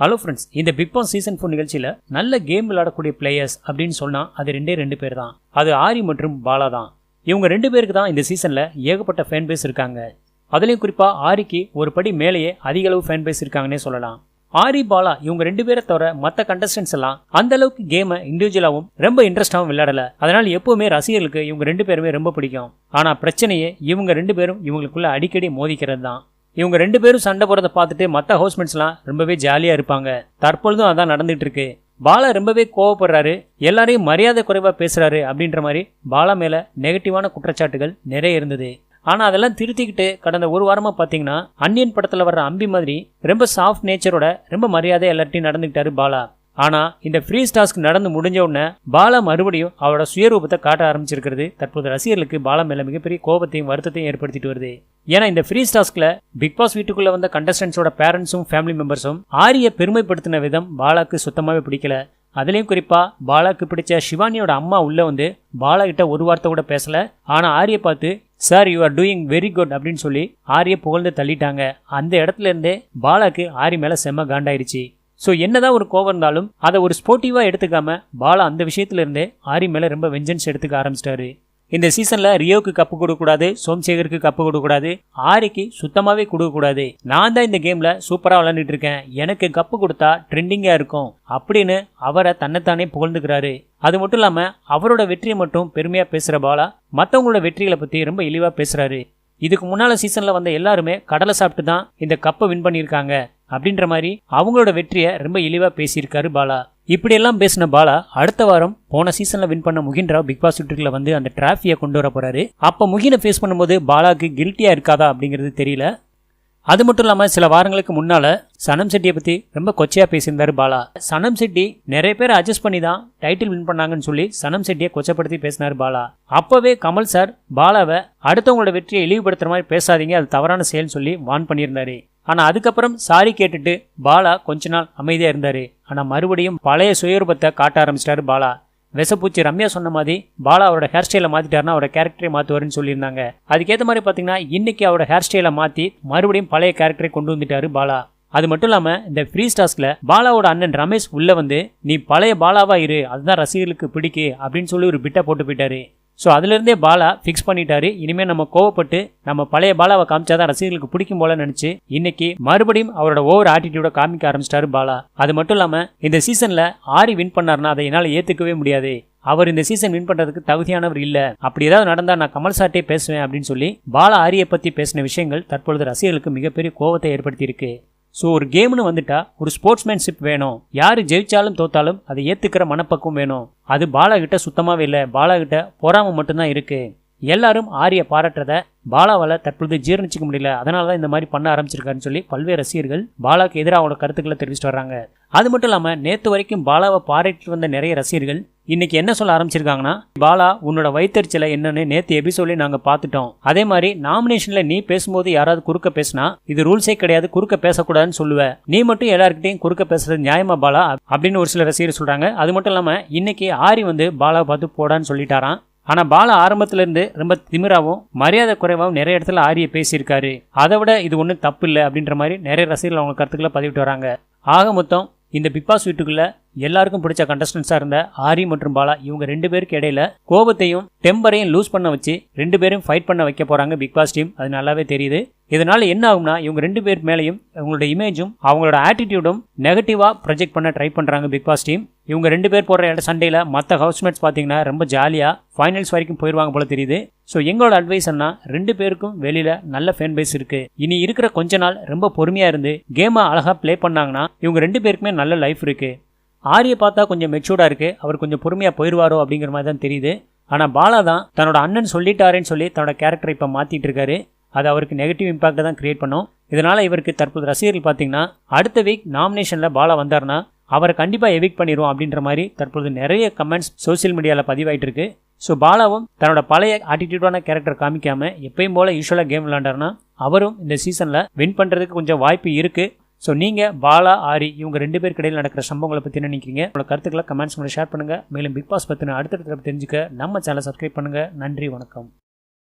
Hello friends, இந்த big Boss season 4 நிகழ்ச்சியில் நல்ல கேம் விளையாடக்கூடிய பிளேயர்ஸ் அப்படின்னு சொன்னால் அது ரெண்டு பேர் தான். அது ஆரி மற்றும் பாலா தான். இவங்க 2 பேருக்கு தான் இந்த சீசனில் ஏகப்பட்ட ஃபேன் பேஸ் இருக்காங்க. அதுலேயும் குறிப்பாக ஆரிக்கு ஒரு படி மேலேயே அதிக அளவு ஃபேன் பேஸ் இருக்காங்கன்னே சொல்லலாம். ஆரி, பாலா இவங்க 2 பேரை தவிர மற்ற கண்டஸ்டன்ஸ் எல்லாம் அந்த அளவுக்கு கேமை இண்டிவிஜுவலாகவும் ரொம்ப இன்ட்ரெஸ்டாகவும் விளையாடல. அதனால எப்பவுமே ரசிகர்களுக்கு இவங்க 2 பேருமே ரொம்ப பிடிக்கும். ஆனால் பிரச்சனையே இவங்க 2 பேரும் இவங்களுக்குள்ள அடிக்கடி மோதிக்கிறது தான். இவங்க 2 பேரும் சண்டை போறதை பார்த்துட்டு மற்ற ஹவுஸ்மேட்ஸ்லாம் ரொம்பவே ஜாலியா இருப்பாங்க. தற்பொழுதும் அதான் நடந்துட்டு இருக்கு. பாலா ரொம்பவே கோவப்படுறாரு, எல்லாரையும் மரியாதை குறைவா பேசுறாரு அப்படின்ற மாதிரி பாலா மேல நெகட்டிவான குற்றச்சாட்டுகள் நிறைய இருந்தது. ஆனா அதெல்லாம் திருத்திக்கிட்டு கடந்த ஒரு வாரமா பாத்தீங்கன்னா அன்னியன் படத்துல வர்ற அம்பி மாதிரி ரொம்ப சாஃப்ட் நேச்சரோட ரொம்ப மரியாதை எல்லார்ட்டையும் நடந்துக்கிட்டாரு பாலா. ஆனா இந்த ஃப்ரீஸ் டாஸ்க் நடந்து முடிஞ்ச உடனே பாலா மறுபடியும் அவரோட சுயரூபத்தை காட்ட ஆரம்பிச்சிருக்கிறது தற்போது ரசிகர்களுக்கு பாலா மேல மிகப்பெரிய கோபத்தையும் வருத்தத்தையும் ஏற்படுத்திட்டு வருது. ஏன்னா இந்த ஃப்ரீஸ் டாஸ்க்ல பிக் பாஸ் வீட்டுக்குள்ள வந்த கண்டஸ்டன்ஸோட பேரண்ட்ஸும் ஃபேமிலி மெம்பர்ஸும் ஆரிய பெருமைப்படுத்தின விதம் பாலாக்கு சுத்தமாவே பிடிக்கல. அதுலயும் குறிப்பா பாலாக்கு பிடிச்ச சிவானியோட அம்மா உள்ள வந்து பாலா கிட்ட ஒரு வார்த்தை கூட பேசல. ஆனா ஆரிய பார்த்து sir you are doing very good அப்படின்னு சொல்லி ஆரிய புகழ்ந்து தள்ளிட்டாங்க. அந்த இடத்துல இருந்தே பாலாக்கு ஆரி மேல செம்ம காண்டாயிருச்சு. ஸோ என்னதான் ஒரு கோவம் இருந்தாலும் அதை ஒரு ஸ்போர்ட்டிவா எடுத்துக்காம பாலா அந்த விஷயத்துல இருந்தே ஆரி மேல ரொம்ப வெஞ்சன்ஸ் எடுத்துக்க ஆரம்பிச்சிட்டாரு. இந்த சீசன்ல ரியோக்கு கப்பு கொடுக்கக்கூடாது, சோம்சேகருக்கு கப்பு கொடுக்கக்கூடாது, ஆரிக்கு சுத்தமாவே கொடுக்கக்கூடாது. நான் தான் இந்த கேம்ல சூப்பரா விளையாண்டுட்டு இருக்கேன், எனக்கு கப்பு கொடுத்தா ட்ரெண்டிங்கா இருக்கும் அப்படின்னு அவரை தன்னைத்தானே புகழ்ந்துக்கிறாரு. அது மட்டும் இல்லாம அவரோட வெற்றியை மட்டும் பெருமையா பேசுற பாலா மற்றவங்களோட வெற்றிகளை பத்தி ரொம்ப இழிவா பேசுறாரு. இதுக்கு முன்னால சீசன்ல வந்த எல்லாருமே கடலை சாப்பிட்டு தான் இந்த கப்பை வின் பண்ணியிருக்காங்க அப்படின்ற மாதிரி அவங்களோட வெற்றியை ரொம்ப இழிவா பேசியிருக்காரு பாலா. இப்படியெல்லாம் பேசின பாலா அடுத்த வாரம் போன சீசன்ல வின் பண்ண முகின் ராவ் பிக் பாஸ் வீட்டுக்குள்ள வந்து அந்த டிராஃபியை கொண்டு வர போறாரு. அப்ப முகினை ஃபேஸ் பண்ணும்போது பாலாக்கு கில்ட்டியா இருக்காதா அப்படிங்கிறது தெரியல. அது மட்டும் இல்லாம சில வாரங்களுக்கு முன்னால சனம் செட்டியை பத்தி ரொம்ப கொச்சையா பேசியிருந்தாரு பாலா. சனம் செட்டி நிறைய பேர் அட்ஜஸ்ட் பண்ணி தான் டைட்டில் வின் பண்ணாங்கன்னு சொல்லி சனம் செட்டியை கொச்சப்படுத்தி பேசினாரு பாலா. அப்பவே கமல் சார் பாலாவை அடுத்தவங்களோட வெற்றியை இழிவுபடுத்துற மாதிரி பேசாதீங்க, அது தவறான செயல்னு சொல்லி வார்ன் பண்ணியிருந்தாரு. ஆனா அதுக்கப்புறம் சாரி கேட்டுட்டு பாலா கொஞ்ச நாள் அமைதியா இருந்தாரு. ஆனா மறுபடியும் பழைய சுயரூபத்தை காட்ட ஆரம்பிச்சிட்டாரு பாலா. வெசப்பூச்சி ரம்யா சொன்ன மாதிரி பாலா அவரோட ஹேர் ஸ்டைலை மாத்திட்டாருன்னா அவரோட கேரக்டரை மாத்துவாருன்னு சொல்லியிருந்தாங்க. அதுக்கேற்ற மாதிரி பாத்தீங்கன்னா இன்னைக்கு அவரோட ஹேர் ஸ்டைலை மாத்தி மறுபடியும் பழைய கேரக்டரை கொண்டு வந்துட்டாரு பாலா. அது மட்டும் இல்லாம இந்த ஃப்ரீஸ் டாஸ்க்ல பாலாவோட அண்ணன் ரமேஷ் உள்ள வந்து நீ பழைய பாலாவா இரு, அதுதான் ரசிகர்களுக்கு பிடிக்கு அப்படின்னு சொல்லி ஒரு பிட்டை போட்டு போயிட்டாரு. ஸோ அதுல இருந்தே பாலா ஃபிக்ஸ் பண்ணிட்டாரு, இனிமே நம்ம கோவப்பட்டு நம்ம பழைய பாலாவை காமிச்சாதான் ரசிகர்களுக்கு பிடிக்கும் போல நினைச்சு இன்னைக்கு மறுபடியும் அவரோட ஓவர் ஆட்டிடியூட காமிக்க ஆரம்பிச்சிட்டாரு பாலா. அது மட்டும் இல்லாம இந்த சீசன்ல ஆரி வின் பண்ணாருன்னா அதை என்னால ஏத்துக்கவே முடியாது, அவர் இந்த சீசன் வின் பண்றதுக்கு தகுதியானவர் இல்ல, அப்படி ஏதாவது நடந்தா நான் கமல் சார்ட்டே பேசுவேன் அப்படின்னு சொல்லி பாலா ஆரியை பத்தி பேசின விஷயங்கள் தற்பொழுது ரசிகர்களுக்கு மிகப்பெரிய கோவத்தை ஏற்படுத்தி இருக்கு. ஸோ ஒரு கேம்னு வந்துட்டா ஒரு ஸ்போர்ட்ஸ்மேன்ஷிப் வேணும், யாரு ஜெயிச்சாலும் தோத்தாலும் அதை ஏத்துக்கிற மனப்பக்குவம் வேணும். அது பாலா கிட்ட சுத்தமாவே இல்லை. பாலா கிட்ட பொறாம மட்டும்தான் இருக்கு. எல்லாரும் ஆரிய பாராட்டுறத பாலாவால தற்பொழுது ஜீரணிச்சிக்க முடியல, அதனாலதான் இந்த மாதிரி பண்ண ஆரம்பிச்சிருக்காருன்னு சொல்லி பல்வேறு ரசிகர்கள் பாலாக்கு எதிராக அவங்களோட கருத்துக்களை தெரிவிச்சுட்டு வர்றாங்க. அது மட்டும் இல்லாம நேத்து வரைக்கும் பாலாவை பாராட்டிட்டு வந்த நிறைய ரசிகர்கள் இன்னைக்கு என்ன சொல்ல ஆரம்பிச்சிருக்காங்கன்னா, பாலா உன்னோட வயிற்றுச்சலை என்னன்னு நேத்து எபிசோட்ல நாங்க பாத்துட்டோம், அதே மாதிரி நாமினேஷன்ல நீ பேசும்போது யாராவது குறுக்க பேசினா இது ரூல்ஸே கிடையாது, குறுக்க பேசக்கூடாதுன்னு சொல்லுவ, நீ மட்டும் எல்லாருக்கிட்டையும் குறுக்க பேசுறது நியாயமா பாலா அப்படின்னு ஒரு சில ரசிகர்கள் சொல்றாங்க. அது மட்டும் இல்லாம இன்னைக்கு ஆரி வந்து பாலாவை பார்த்து போடான்னு சொல்லிட்டாராம். ஆனா பாலா ஆரம்பத்துல இருந்து ரொம்ப திமிராவும் மரியாதை குறைவாகவும் நிறைய இடத்துல ஆரிய பேசியிருக்காரு. அதை விட இது ஒன்றும் தப்பு இல்லை அப்படின்ற மாதிரி நிறைய ரசிகர்கள் அவங்க கருத்துக்களை பதிவிட்டு வராங்க. ஆக மொத்தம் இந்த பிக் பாஸ் வீட்டுக்குள்ள எல்லாருக்கும் பிடிச்ச கண்டஸ்டன்ஸா இருந்த ஆரி மற்றும் பாலா இவங்க 2 பேருக்கு இடையில கோபத்தையும் டெம்பரையும் லூஸ் பண்ண வச்சு 2 பேரும் ஃபைட் பண்ண வைக்க போறாங்க பிக் பாஸ் டீம். அது நல்லாவே தெரியுது. இதனால என்ன ஆகும்னா இவங்க 2 பேர் மேலையும் அவங்களோட இமேஜும் அவங்களோட ஆட்டிடியூடும் நெகட்டிவா ப்ரொஜெக்ட் பண்ண ட்ரை பண்றாங்க பிக் பாஸ் டீம். இவங்க 2 பேர் போடுற சண்டையில மற்ற ஹவுஸ்மேட்ஸ் பாத்தீங்கன்னா ரொம்ப ஜாலியா ஃபைனல்ஸ் வரைக்கும் போயிருவாங்க போல தெரியுது. ஸோ எங்களோட அட்வைஸ் என்ன, 2 பேருக்கும் வெளியில நல்ல ஃபேன் பேஸ் இருக்கு. இனி இருக்கிற கொஞ்ச நாள் ரொம்ப பொறுமையா இருந்து கேமை அழகா பிளே பண்ணாங்கன்னா இவங்க 2 பேருக்குமே நல்ல லைஃப் இருக்கு. ஆரிய பார்த்தா கொஞ்சம் மெச்சூர்டா இருக்கு, அவர் கொஞ்சம் பொறுமையா போயிருவாரோ அப்படிங்கிற மாதிரி தான் தெரியுது. ஆனா பாலா தான் தன்னோட அண்ணன் சொல்லிட்டாருன்னு சொல்லி தன்னோட கேரக்டரை இப்ப மாத்திட்டு இருக்காரு. அது அவருக்கு நெகட்டிவ் இம்பாக்ட் தான் கிரியேட் பண்ணும். இதனால இவருக்கு தற்போது ரசிகர்கள் பாத்தீங்கன்னா அடுத்த வீக் நாமினேஷன்ல பாலா வந்தாருன்னா அவரை கண்டிப்பா எவிக்ட் பண்ணிடுவோம் அப்படின்ற மாதிரி தற்போது நிறைய கமெண்ட்ஸ் சோசியல் மீடியால பதிவாயிட்டு இருக்கு. ஸோ பாலாவும் தன்னோட பழைய ஆட்டிடியூடான கேரக்டர் காமிக்காம எப்பயும் போல யூஸ்வலா கேம் விளையாண்டாருன்னா அவரும் இந்த சீசன்ல வின் பண்றதுக்கு கொஞ்சம் வாய்ப்பு இருக்கு. ஸோ நீங்கள் பாலா ஆரி இவங்க 2 பேருக்கு இடையில் நடக்கிற சம்பவங்களை பற்றி என்ன நினைக்கிறீங்க? உங்களோட கருத்துக்களை கமெண்ட்ஸ் ஷேர் பண்ணுங்கள். மேலும் பிக் பாஸ் பற்றின அடுத்தடுத்த தெரிஞ்சுக்க நம்ம சேனலை சப்ஸ்கிரைப் பண்ணுங்கள். நன்றி, வணக்கம்.